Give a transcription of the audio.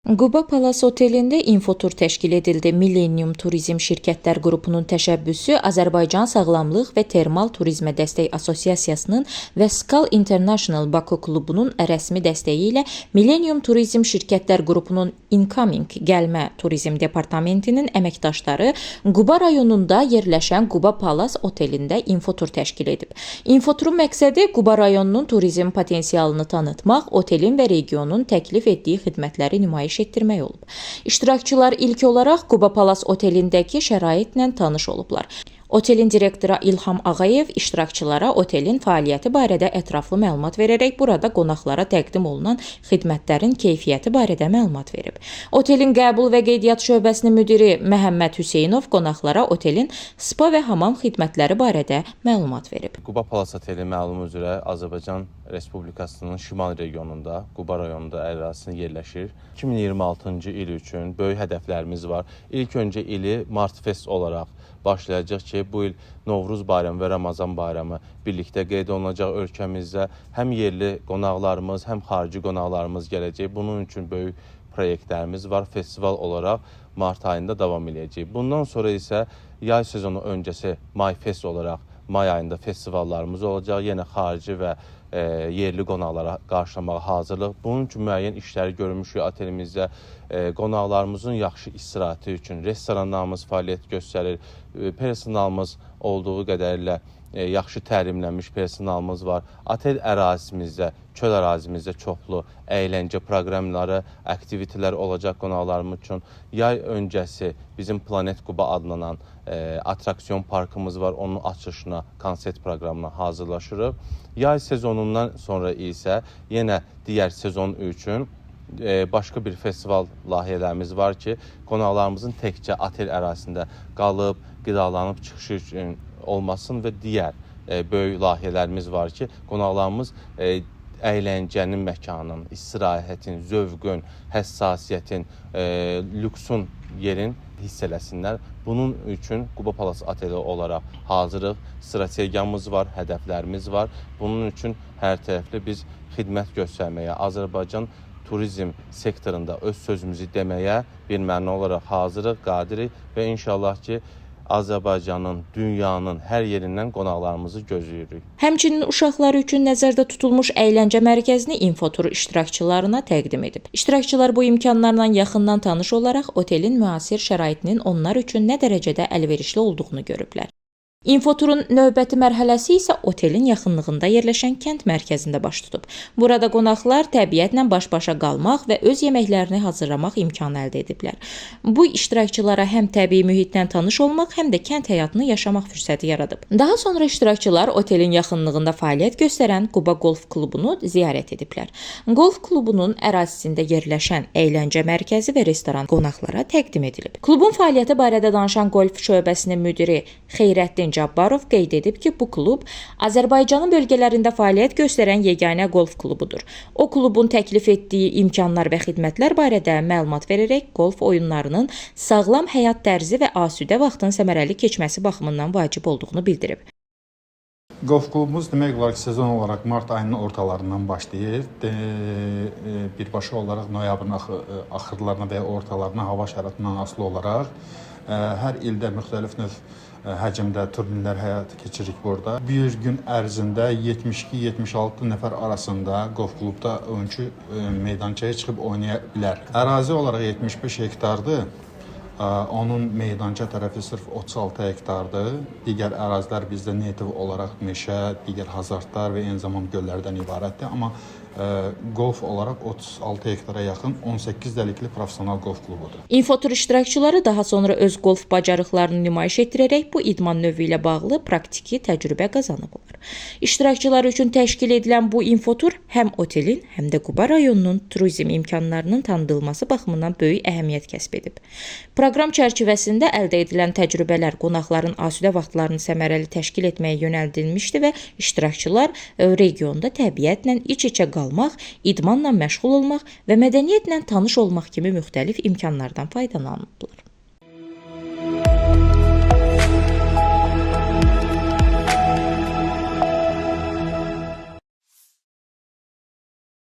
Quba Palace Otelində infotur təşkil edildi. Millennium Turizm Şirkətlər Qrupunun təşəbbüsü Azərbaycan Sağlamlıq və Termal Turizmə Dəstək Assosiasiyasının və Skal International Baku klubunun rəsmi dəstəyi ilə Millennium Turizm Şirkətlər Qrupunun Incoming Gəlmə Turizm Departamentinin əməkdaşları Quba rayonunda yerləşən Quba Palace Otelində infotur təşkil edib. Infoturun məqsədi Quba rayonunun turizm potensialını tanıtmaq, otelin və regionun təklif etdiyi xidmətləri nümayiş etdirmək olub. İştirakçılar ilk olaraq Quba Palace Otelindəki şəraitlə tanış olublar. Otelin direktoru İlham Ağayev iştirakçılara otelin fəaliyyəti barədə ətraflı məlumat verərək burada qonaqlara təqdim olunan xidmətlərin keyfiyyəti barədə məlumat verib. Otelin qəbul və qeydiyyat şöbəsinin müdiri Məhəmməd Hüseynov qonaqlara otelin spa və hamam xidmətləri barədə məlumat verib. Quba Palace Oteli məlumu üzrə Azərbaycan Respublikasının şimal regionunda, Quba rayonunda ərazisində yerləşir. 2026-cı il üçün böyük hədəflərimiz var. İlk öncə ili Mart Fest olaraq başlayacaq ki, bu il Novruz bayramı və Ramazan bayramı birlikdə qeyd olunacaq ölkəmizdə. Həm yerli qonaqlarımız, həm xarici qonaqlarımız gələcək. Bunun üçün böyük proyektlərimiz var. Festival olaraq mart ayında davam edəcək. Bundan sonra isə yay sezonu öncəsi May Fest olaraq may ayında festivallarımız olacaq. Yenə xarici və yerli qonaqlara qarşılamağa hazırlıq. Bunun üçün müəyyən işləri görmüşük otelimizdə. Qonaqlarımızın yaxşı istirahəti üçün restoranlarımız fəaliyyət göstərir. Personalımız olduğu qədərilə yaxşı təlimlənmiş personalımız var. Otel ərazimizdə, çöl ərazimizdə çoxlu əyləncə proqramları, aktivitelər olacaq qonaqlarımız üçün. Yay öncəsi bizim Planet Quba adlanan atraksiyon parkımız var. Onun açılışına, konsert proqramına hazırlaşırıq. Yay sezonundan sonra isə yenə digər sezon üçün başqa bir festival layihələrimiz var ki, qonaqlarımızın təkcə otel ərazisində qalıb, qidalanıb çıxışı üçün olmasın və digər böyük layihələrimiz var ki, qonaqlarımız əyləncənin məkanın, istirahətin, zövqün, həssasiyyətin, lüksun yerin hiss eləsinlər. Bunun üçün Quba Palace Oteli olaraq hazırıq. Strategiyamız var, hədəflərimiz var. Bunun üçün hər tərəfli biz xidmət göstərməyə, Azərbaycan turizm sektorunda öz sözümüzü deməyə bir məna olaraq hazırıq, qadirik və inşallah ki, Azərbaycanın, dünyanın hər yerindən qonaqlarımızı gözləyirik. Həmçinin uşaqlar üçün nəzərdə tutulmuş əyləncə mərkəzini infotur iştirakçılarına təqdim edib. İştirakçılar bu imkanlarla yaxından tanış olaraq otelin müasir şəraitinin onlar üçün nə dərəcədə əlverişli olduğunu görüblər. İnfoturun növbəti mərhələsi isə otelin yaxınlığında yerləşən kənd mərkəzində baş tutub. Burada qonaqlar təbiətlə baş-başa qalmaq və öz yeməklərini hazırlamaq imkanı əldə ediblər. Bu iştirakçılara həm təbii mühitlə tanış olmaq, həm də kənd həyatını yaşamaq fürsəti yaradıb. Daha sonra iştirakçılar otelin yaxınlığında fəaliyyət göstərən Quba Golf klubunu ziyarət ediblər. Golf klubunun ərazisində yerləşən əyləncə mərkəzi və restoran qonaqlara təqdim edilib. Klubun fəaliyyəti barədə danışan golf şöbəsinin müdiri Xeyrəddin Cabbarov qeyd edib ki, bu klub Azərbaycanın bölgələrində fəaliyyət göstərən yeganə golf klubudur. O, klubun təklif etdiyi imkanlar və xidmətlər barədə məlumat verərək golf oyunlarının sağlam həyat tərzi və asudə vaxtın səmərəli keçməsi baxımından vacib olduğunu bildirib. Golf klubumuz demək olar ki, sezon olaraq mart ayının ortalarından başlayır. Birbaşa olaraq noyabrın axırlarına və ya ortalarına hava şəraitindən asılı olaraq hər ildə müxtəlif növ həcmdə turnirlər həyata keçiririk burada. Bir gün ərzində 72-76 nəfər arasında golf klubda oyunçu meydançaya çıxıb oynaya bilər. Ərazi olaraq 75 hektardır. Onun meydança tərəfi sırf 36 hektardır. Digər ərazilər bizdə native olaraq meşə, digər hazardlar və eyni zamanda göllərdən ibarətdir. Amma golf olaraq 36 hektara yaxın 18 dəlikli professional golf klubudur. İnfotur iştirakçıları daha sonra öz golf bacarıqlarını nümayiş etdirərək bu idman növü ilə bağlı praktiki təcrübə qazanıblar. İştirakçılar üçün təşkil edilən bu infotur həm otelin, həm də Quba rayonunun turizm imkanlarının tanıdılması baxımından böyük əhəmiyyət kəsb edib. Proqram çərçivəsində əldə edilən təcrübələr qonaqların asudə vaxtlarını səmərəli təşkil etməyə yönəldilmişdi və iştirakçılar regionda təbiətlə iç-içə qalmaq, idmanla məşğul olmaq və mədəniyyətlə tanış olmaq kimi müxtəlif imkanlardan faydalanıblar.